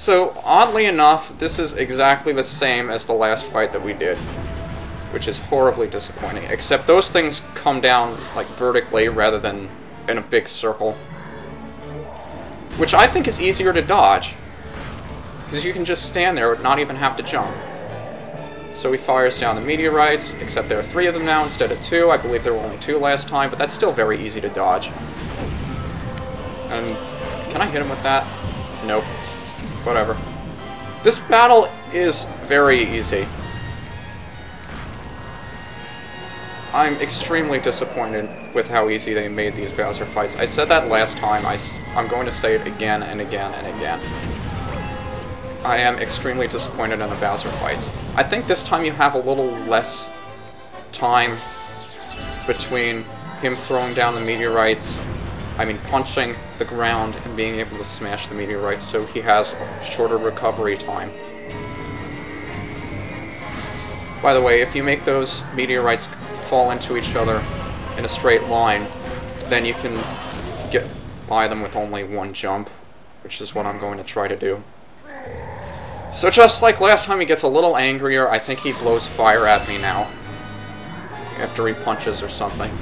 So, oddly enough, this is exactly the same as the last fight that we did, which is horribly disappointing, except those things come down, like, vertically rather than in a big circle, which I think is easier to dodge, because you can just stand there and not even have to jump. So he fires down the meteorites, except there are 3 of them now instead of 2. I believe there were only 2 last time, but that's still very easy to dodge. And can I hit him with that? Nope. Whatever. This battle is very easy. I'm extremely disappointed with how easy they made these Bowser fights. I said that last time, I'm going to say it again and again and again. I am extremely disappointed in the Bowser fights. I think this time you have a little less time between him throwing down the meteorites, punching the ground and being able to smash the meteorites, so he has shorter recovery time. By the way, if you make those meteorites fall into each other in a straight line, then you can get by them with only 1 jump, which is what I'm going to try to do. So just like last time, he gets a little angrier. I think he blows fire at me now, after he punches or something.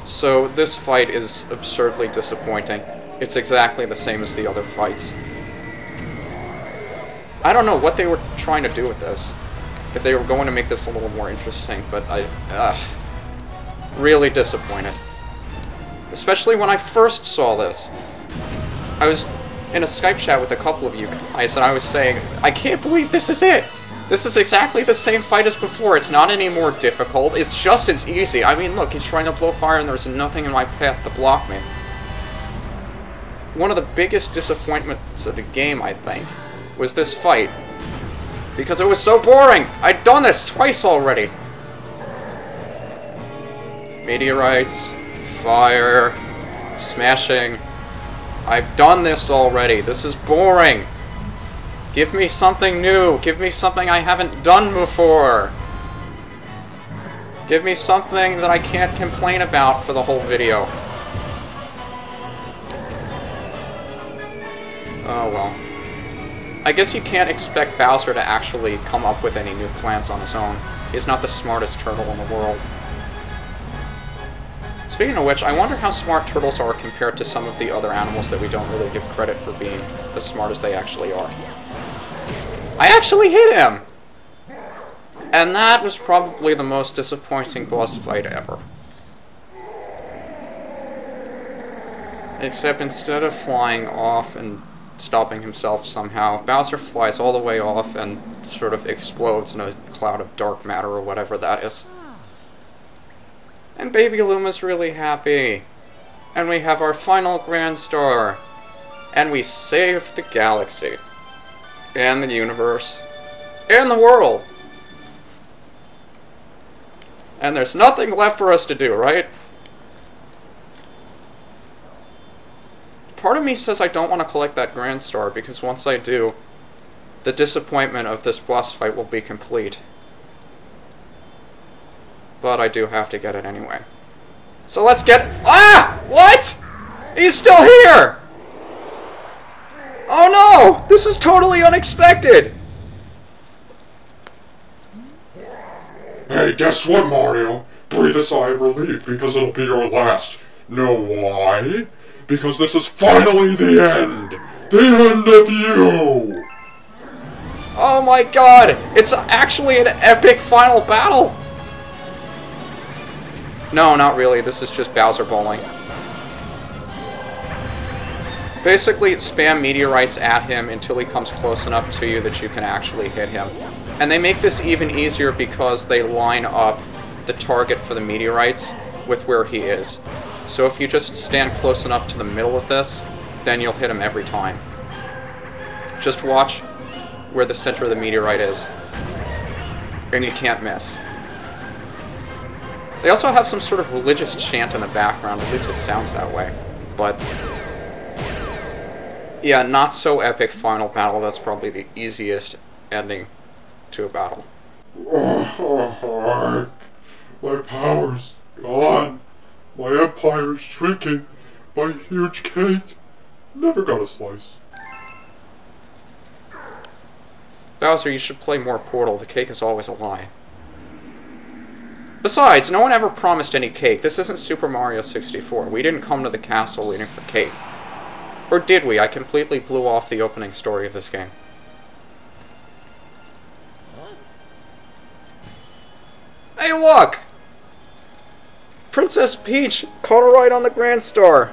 So this fight is absurdly disappointing. It's exactly the same as the other fights. I don't know what they were trying to do with this. If they were going to make this a little more interesting, but really disappointed. Especially when I first saw this. I was in a Skype chat with a couple of you guys, and I was saying, I can't believe this is it! This is exactly the same fight as before. It's not any more difficult. It's just as easy. I mean, look, he's trying to blow fire and there's nothing in my path to block me. One of the biggest disappointments of the game, I think, was this fight. Because it was so boring! I'd done this twice already! Meteorites, fire, smashing. I've done this already. This is boring. Give me something new. Give me something I haven't done before. Give me something that I can't complain about for the whole video. Oh well. I guess you can't expect Bowser to actually come up with any new plans on his own. He's not the smartest turtle in the world. Speaking of which, I wonder how smart turtles are compared to some of the other animals that we don't really give credit for being as smart as they actually are. I actually hit him! And that was probably the most disappointing boss fight ever. Except instead of flying off and stopping himself somehow, Bowser flies all the way off and sort of explodes in a cloud of dark matter or whatever that is. And Baby Luma's really happy. And we have our final Grand Star. And we saved the galaxy. And the universe. And the world. And there's nothing left for us to do, right? Part of me says I don't want to collect that Grand Star, because once I do, the disappointment of this boss fight will be complete. But I do have to get it anyway. So let's get... Ah! What?! He's still here! Oh no! This is totally unexpected! Hey, guess what, Mario? Breathe a sigh of relief, because it'll be your last. Know why? Because this is finally the end! The end of you! Oh my god! It's actually an epic final battle! No, not really. This is just Bowser bowling. Basically, spam meteorites at him until he comes close enough to you that you can actually hit him. And they make this even easier because they line up the target for the meteorites with where he is. So if you just stand close enough to the middle of this, then you'll hit him every time. Just watch where the center of the meteorite is, and you can't miss. They also have some sort of religious chant in the background, at least it sounds that way. But yeah, not so epic final battle. That's probably the easiest ending to a battle. Oh, my power's gone. My empire's shrinking. My huge cake never got a slice. Bowser, you should play more Portal. The cake is always a lie. Besides, no one ever promised any cake. This isn't Super Mario 64. We didn't come to the castle waiting for cake. Or did we? I completely blew off the opening story of this game. Hey, look! Princess Peach caught a ride on the Grand Star.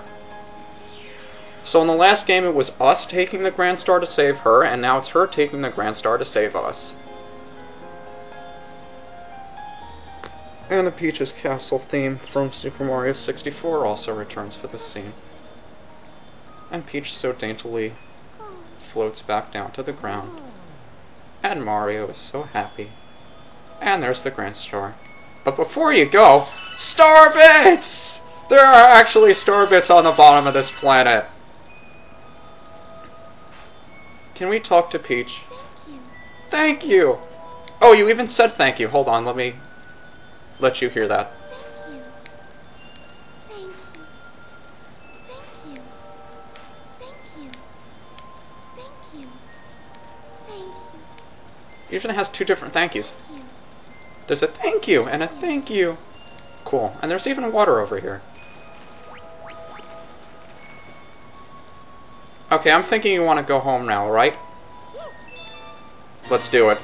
So in the last game it was us taking the Grand Star to save her, and now it's her taking the Grand Star to save us. And the Peach's Castle theme from Super Mario 64 also returns for this scene. And Peach so daintily floats back down to the ground. And Mario is so happy. And there's the Grand Star. But before you go, star bits! There are actually star bits on the bottom of this planet. Can we talk to Peach? Thank you! Oh, you even said thank you. Hold on, let me let you hear that. Thank you. Thank you. Thank you. Thank you. Thank you. Usually has two different thank yous. Thank you. There's a thank you and a thank you. Cool. And there's even water over here. Okay, I'm thinking you want to go home now, right? Let's do it.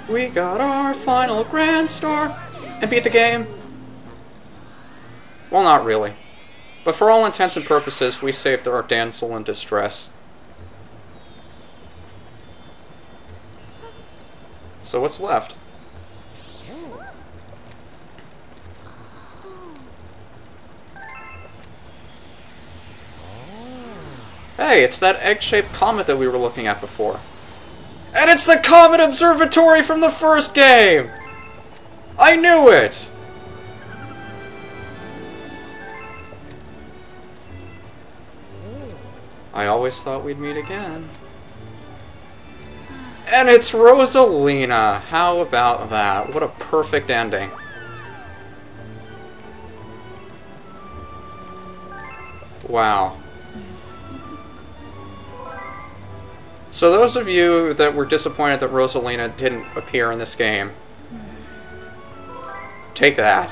We got our final Grand Star and beat the game. Well, not really. But for all intents and purposes, we saved our damsel in distress. So what's left? Hey, it's that egg-shaped comet that we were looking at before. And it's the Comet Observatory from the first game! I knew it! I always thought we'd meet again. And it's Rosalina! How about that? What a perfect ending. Wow. So those of you that were disappointed that Rosalina didn't appear in this game, take that.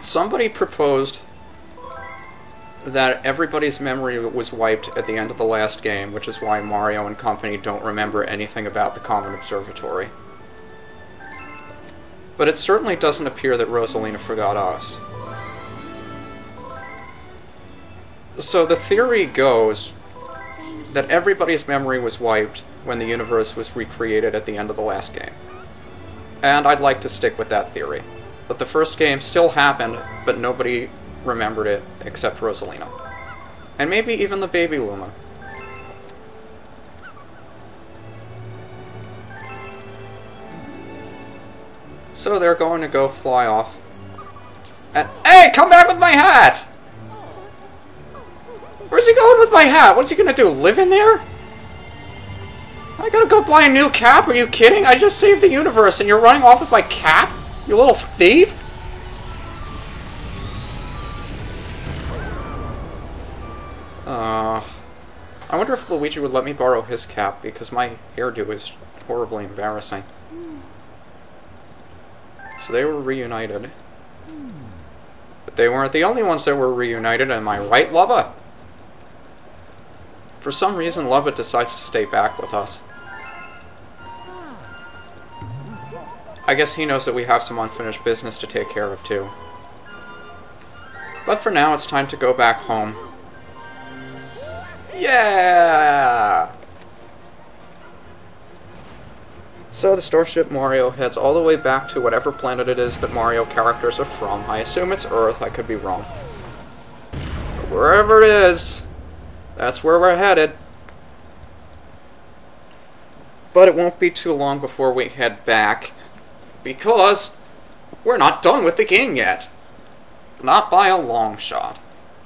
Somebody proposed that everybody's memory was wiped at the end of the last game, which is why Mario and company don't remember anything about the Comet Observatory. But it certainly doesn't appear that Rosalina forgot us. So the theory goes that everybody's memory was wiped when the universe was recreated at the end of the last game. And I'd like to stick with that theory. But the first game still happened, but nobody remembered it except Rosalina. And maybe even the baby Luma. So they're going to go fly off. And hey, come back with my hat! Where's he going with my hat? What's he gonna do, live in there? I gotta go buy a new cap? Are you kidding? I just saved the universe and you're running off with my cap? You little thief? I wonder if Luigi would let me borrow his cap, because my hairdo is horribly embarrassing. So they were reunited. But they weren't the only ones that were reunited, am I right, Lubba? For some reason, Lubba decides to stay back with us. I guess he knows that we have some unfinished business to take care of, too. But for now, it's time to go back home. Yeah! So the Starship Mario heads all the way back to whatever planet it is that Mario characters are from. I assume it's Earth, I could be wrong. But wherever it is, that's where we're headed. But it won't be too long before we head back, because we're not done with the game yet. Not by a long shot.